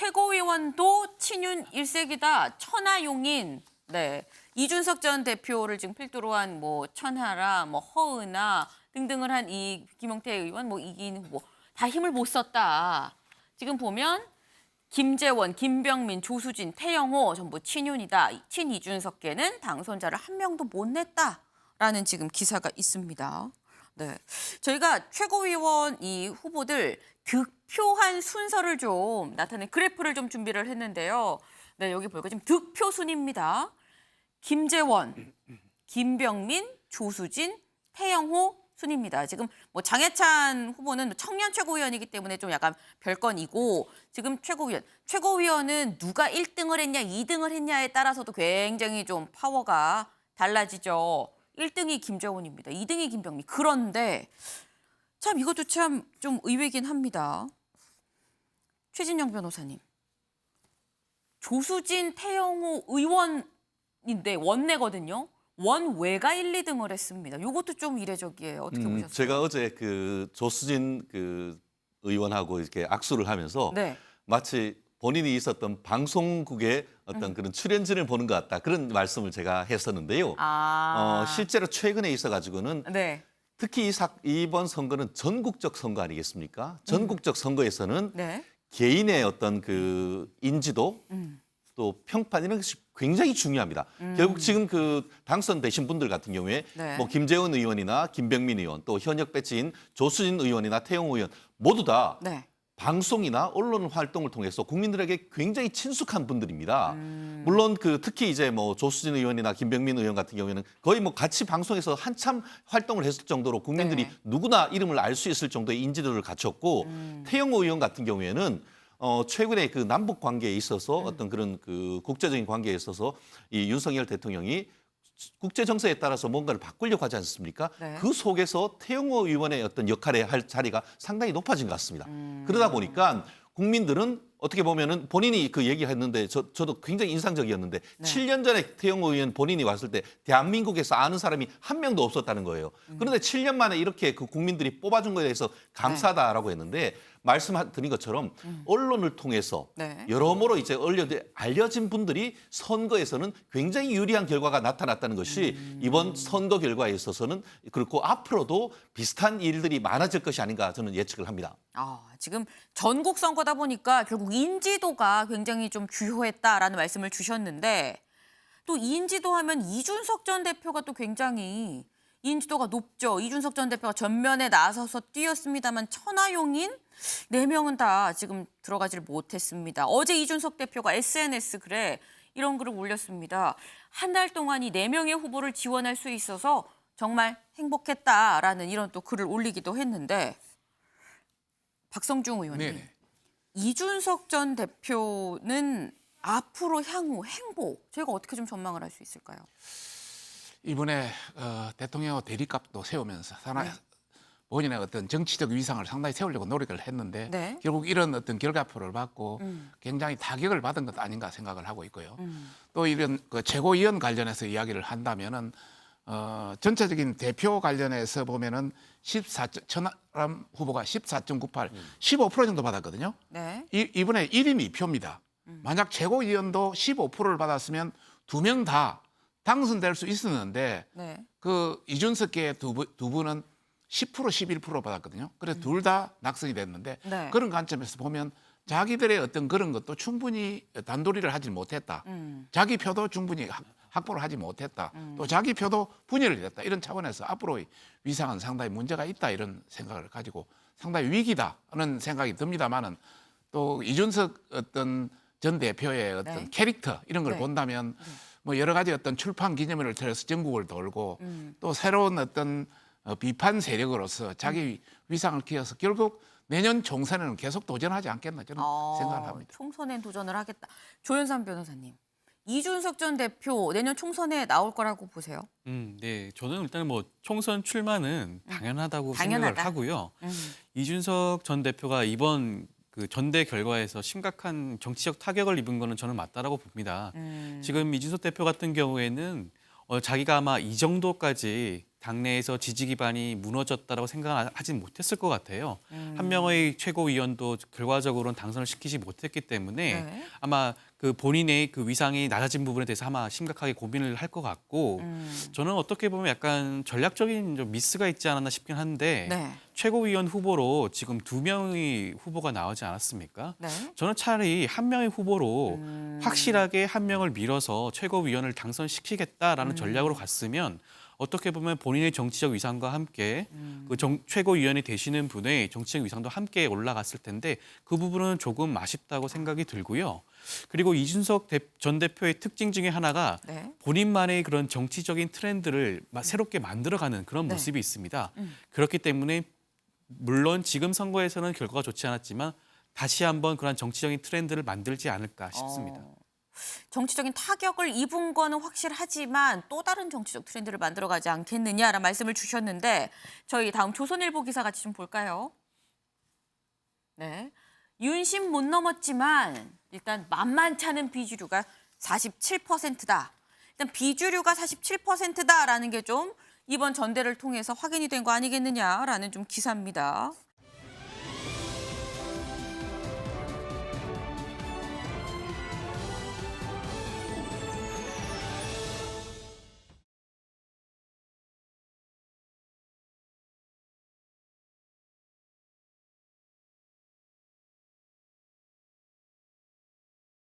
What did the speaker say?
최고위원도 친윤 일색이다. 천하용인. 네. 이준석 전 대표를 지금 필두로 한 뭐 천하라, 뭐 허은하 등등을 한 이 김용태 의원, 뭐 이기는 뭐 다 힘을 못 썼다. 지금 보면 김재원, 김병민, 조수진, 태영호 전부 친윤이다. 친이준석계는 당선자를 한 명도 못 냈다라는 지금 기사가 있습니다. 네, 저희가 최고위원 이 후보들 득표한 순서를 좀 나타낸 그래프를 좀 준비를 했는데요. 네, 여기 보니까 지금 득표 순입니다. 김재원, 김병민, 조수진, 태영호 순입니다. 지금 뭐 장해찬 후보는 청년 최고위원이기 때문에 좀 약간 별건이고 지금 최고위원은 누가 1등을 했냐, 2등을 했냐에 따라서도 굉장히 좀 파워가 달라지죠. 1등이 김재원입니다. 2등이 김병민. 그런데 참 이것도 참 좀 의외긴 합니다. 최진영 변호사님. 조수진, 태영호 의원인데 원내거든요. 원외가 1, 2등을 했습니다. 이것도 좀 이례적이에요. 어떻게 보셨어요? 제가 어제 그 조수진 의원하고 이렇게 악수를 하면서 네. 마치 본인이 있었던 방송국의 어떤 그런 출연진을 보는 것 같다. 그런 말씀을 제가 했었는데요. 실제로 최근에 있어가지고는 네. 특히 이번 선거는 전국적 선거 아니겠습니까? 전국적 선거에서는 네. 개인의 어떤 그 인지도 또 평판 이런 것이 굉장히 중요합니다. 결국 지금 그 당선되신 분들 같은 경우에 네. 뭐 김재원 의원이나 김병민 의원 또 현역 배치인 조수진 의원이나 태영호 의원 모두 다 네. 방송이나 언론 활동을 통해서 국민들에게 굉장히 친숙한 분들입니다. 물론 특히 이제 뭐 조수진 의원이나 김병민 의원 같은 경우에는 거의 뭐 같이 방송에서 한참 활동을 했을 정도로 국민들이 네. 누구나 이름을 알 수 있을 정도의 인지도를 갖췄고 태영호 의원 같은 경우에는 최근에 그 남북 관계에 있어서 어떤 그런 그 국제적인 관계에 있어서 이 윤석열 대통령이 국제 정세에 따라서 뭔가를 바꾸려고 하지 않습니까? 네. 그 속에서 태영호 의원의 어떤 역할에 할 자리가 상당히 높아진 것 같습니다. 그러다 보니까 국민들은 어떻게 보면은 본인이 그 얘기했는데 저도 굉장히 인상적이었는데 네. 7년 전에 태영호 의원 본인이 왔을 때 대한민국에서 아는 사람이 한 명도 없었다는 거예요. 그런데 7년 만에 이렇게 그 국민들이 뽑아준 거에 대해서 감사하다라고 했는데 말씀드린 것처럼 언론을 통해서 네. 여러모로 이제 알려진 분들이 선거에서는 굉장히 유리한 결과가 나타났다는 것이 이번 선거 결과에 있어서는 그렇고 앞으로도 비슷한 일들이 많아질 것이 아닌가 저는 예측을 합니다. 지금 전국 선거다 보니까 결국 인지도가 굉장히 좀 주요했다라는 말씀을 주셨는데 또 인지도 하면 이준석 전 대표가 또 굉장히 인지도가 높죠. 이준석 전 대표가 전면에 나서서 뛰었습니다만 천하용인 4명은 다 지금 들어가지를 못했습니다. 어제 이준석 대표가 SNS 글에 이런 글을 올렸습니다. 한 달 동안 이 4명의 후보를 지원할 수 있어서 정말 행복했다라는 이런 또 글을 올리기도 했는데 박성중 의원님. 네네. 이준석 전 대표는 앞으로 향후 행보 저희가 어떻게 좀 전망을 할 수 있을까요? 이번에 대통령 대리값도 세우면서 본인의 어떤 정치적 위상을 상당히 세우려고 노력을 했는데 네. 결국 이런 어떤 결과표를 받고 굉장히 타격을 받은 것 아닌가 생각을 하고 있고요. 또 이런 그 최고위원 관련해서 이야기를 한다면은 전체적인 대표 관련해서 보면은 천하람 후보가 14.98, 15% 정도 받았거든요. 네. 이번에 1인 2표입니다. 만약 최고위원도 15%를 받았으면 2명 다 당선될 수 있었는데 네. 그 이준석계 두 분은 10%, 11% 받았거든요. 그래서 둘 다 낙선이 됐는데 네. 그런 관점에서 보면 자기들의 어떤 그런 것도 충분히 단도리를 하지 못했다. 자기 표도 충분히 확보를 하지 못했다. 또 자기 표도 분열이 됐다. 이런 차원에서 앞으로의 위상은 상당히 문제가 있다. 이런 생각을 가지고 상당히 위기다는 생각이 듭니다만은 또 이준석 어떤 전 대표의 어떤 네. 캐릭터 이런 걸 네. 본다면 뭐 여러 가지 어떤 출판 기념회를 통해서 전국을 돌고 또 새로운 어떤 비판 세력으로서 자기 위상을 키워서 결국 내년 총선에는 계속 도전하지 않겠나 저는 생각을 합니다. 총선에 도전을 하겠다. 조현삼 변호사님. 이준석 전 대표 내년 총선에 나올 거라고 보세요? 네, 저는 일단 뭐 총선 출마는 당연하다고 당연하다. 생각을 하고요. 이준석 전 대표가 이번 그 전대 결과에서 심각한 정치적 타격을 입은 거는 저는 맞다라고 봅니다. 지금 이준석 대표 같은 경우에는 자기가 아마 이 정도까지 당내에서 지지 기반이 무너졌다라고 생각하진 못했을 것 같아요. 한 명의 최고위원도 결과적으로는 당선을 시키지 못했기 때문에 네. 아마 그 본인의 그 위상이 낮아진 부분에 대해서 아마 심각하게 고민을 할 것 같고 저는 어떻게 보면 약간 전략적인 좀 미스가 있지 않았나 싶긴 한데 네. 최고위원 후보로 지금 2명의 후보가 나오지 않았습니까? 네. 저는 차라리 한 명의 후보로 확실하게 한 명을 밀어서 최고위원을 당선시키겠다라는 전략으로 갔으면 어떻게 보면 본인의 정치적 위상과 함께 그 최고위원이 되시는 분의 정치적 위상도 함께 올라갔을 텐데 그 부분은 조금 아쉽다고 생각이 들고요. 그리고 이준석 전 대표의 특징 중에 하나가 네. 본인만의 그런 정치적인 트렌드를 새롭게 만들어가는 그런 네. 모습이 있습니다. 그렇기 때문에 물론 지금 선거에서는 결과가 좋지 않았지만 다시 한번 그런 정치적인 트렌드를 만들지 않을까 싶습니다. 정치적인 타격을 입은 거는 확실하지만 또 다른 정치적 트렌드를 만들어가지 않겠느냐라는 말씀을 주셨는데 저희 다음 조선일보 기사 같이 좀 볼까요? 네, 윤심 못 넘었지만 일단 만만치 않은 비주류가 47%다. 일단 비주류가 47%다라는 게 좀 이번 전대를 통해서 확인이 된 거 아니겠느냐라는 좀 기사입니다.